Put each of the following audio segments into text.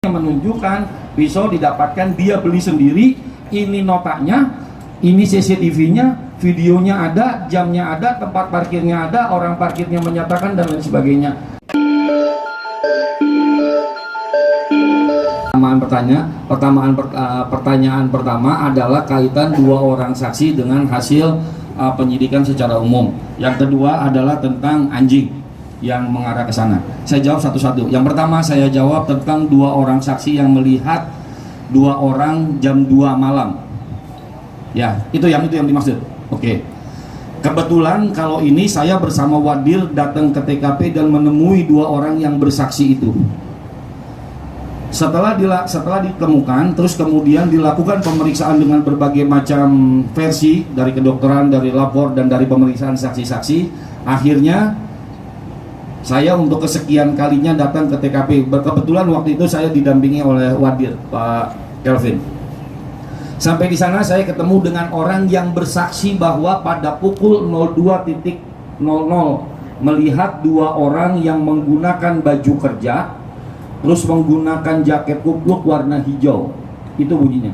yang menunjukkan pisau didapatkan dia beli sendiri. Ini notanya, ini CCTV-nya, videonya ada, jamnya ada, tempat parkirnya ada, orang parkirnya menyatakan dan lain sebagainya. Pertanyaan pertama adalah kaitan dua orang saksi dengan hasil penyidikan secara umum. Yang kedua adalah tentang anjing yang mengarah ke sana. Saya jawab satu-satu. Yang pertama saya jawab tentang dua orang saksi yang melihat dua orang jam 2 malam. Ya, itu yang dimaksud. Oke. Kebetulan kalau ini saya bersama Wadir datang ke TKP dan menemui dua orang yang bersaksi itu. Setelah ditemukan, terus kemudian dilakukan pemeriksaan dengan berbagai macam versi dari kedokteran, dari lapor, dan dari pemeriksaan saksi-saksi. Akhirnya saya untuk kesekian kalinya datang ke TKP. Kebetulan waktu itu saya didampingi oleh Wadir, Pak Kelvin. Sampai di sana saya ketemu dengan orang yang bersaksi bahwa pada pukul 02.00 melihat dua orang yang menggunakan baju kerja, terus menggunakan jaket kupluk warna hijau. Itu bunyinya.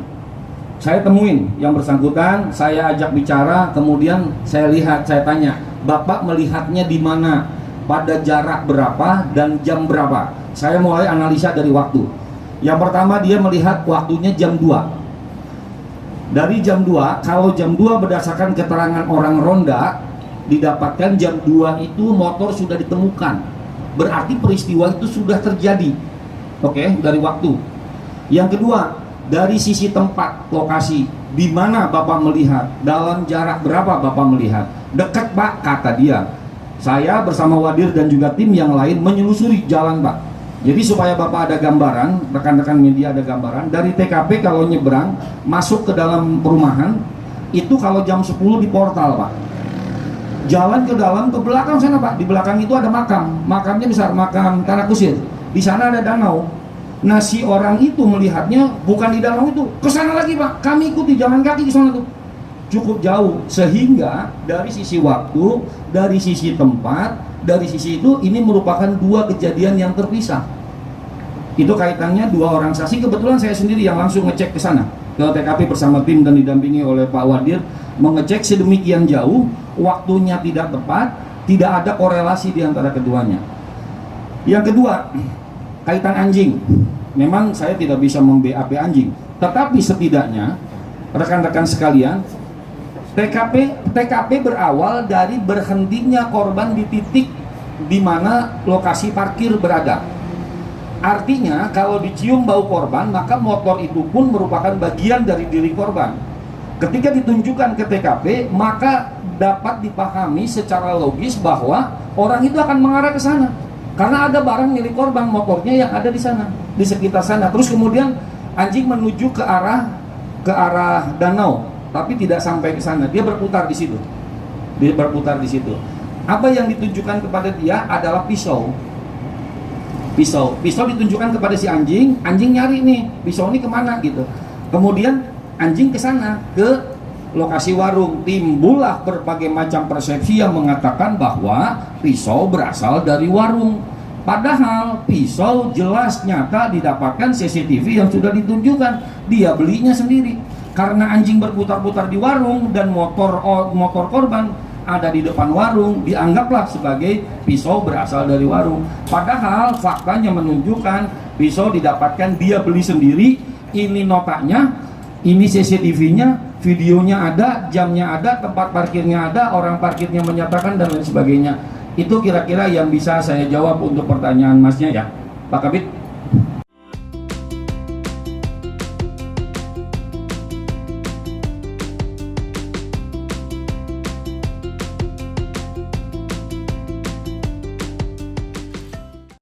Saya temuin yang bersangkutan, saya ajak bicara, kemudian saya lihat, saya tanya, Bapak melihatnya di mana? Pada jarak berapa dan jam berapa? Saya mulai analisa dari waktu. Yang pertama dia melihat waktunya jam 2. Dari jam 2, kalau jam 2 berdasarkan keterangan orang ronda, didapatkan jam 2 itu motor sudah ditemukan. Berarti peristiwa itu sudah terjadi. Oke, dari waktu. Yang kedua, dari sisi tempat, lokasi, di mana Bapak melihat, dalam jarak berapa Bapak melihat? Dekat Pak, kata dia. Saya bersama Wadir dan juga tim yang lain menyelusuri jalan Pak. Jadi supaya Bapak ada gambaran, rekan-rekan media ada gambaran, dari TKP kalau nyebrang, masuk ke dalam perumahan, itu kalau jam 10 di portal Pak. Jalan ke dalam, ke belakang sana Pak, di belakang itu ada makam. Makamnya besar, makam Tanah Kusir. Di sana ada danau. Nah si orang itu melihatnya bukan di danau itu, ke sana lagi Pak. Kami ikuti jalan kaki ke sana tuh. Cukup jauh, sehingga dari sisi waktu, dari sisi tempat, dari sisi itu ini merupakan dua kejadian yang terpisah. Itu kaitannya dua orang saksi. Kebetulan saya sendiri yang langsung ngecek ke sana, ke TKP bersama tim dan didampingi oleh Pak Wadir, mengecek sedemikian jauh, waktunya tidak tepat, tidak ada korelasi di antara keduanya. Yang kedua, kaitan anjing. Memang saya tidak bisa mem-BAP anjing, tetapi setidaknya rekan-rekan sekalian, TKP berawal dari berhentinya korban di titik di mana lokasi parkir berada. Artinya kalau dicium bau korban, maka motor itu pun merupakan bagian dari diri korban. Ketika ditunjukkan ke TKP, maka dapat dipahami secara logis bahwa orang itu akan mengarah ke sana. Karena ada barang milik korban, motornya yang ada di sana, di sekitar sana. Terus kemudian anjing menuju ke arah danau, tapi tidak sampai ke sana. Dia berputar di situ. Apa yang ditunjukkan kepada dia adalah pisau. Pisau ditunjukkan kepada si anjing. Anjing nyari nih, pisau ini kemana gitu. Kemudian anjing ke sana, ke lokasi warung. Timbullah berbagai macam persepsi yang mengatakan bahwa pisau berasal dari warung. Padahal pisau jelas nyata didapatkan CCTV yang sudah ditunjukkan. Dia belinya sendiri. Karena anjing berputar-putar di warung dan motor korban ada di depan warung, dianggaplah sebagai pisau berasal dari warung. Padahal faktanya menunjukkan pisau didapatkan dia beli sendiri. Ini notanya, ini CCTV-nya, videonya ada, jamnya ada, tempat parkirnya ada, orang parkirnya menyatakan dan lain sebagainya. Itu kira-kira yang bisa saya jawab untuk pertanyaan Masnya ya, Pak Kabit.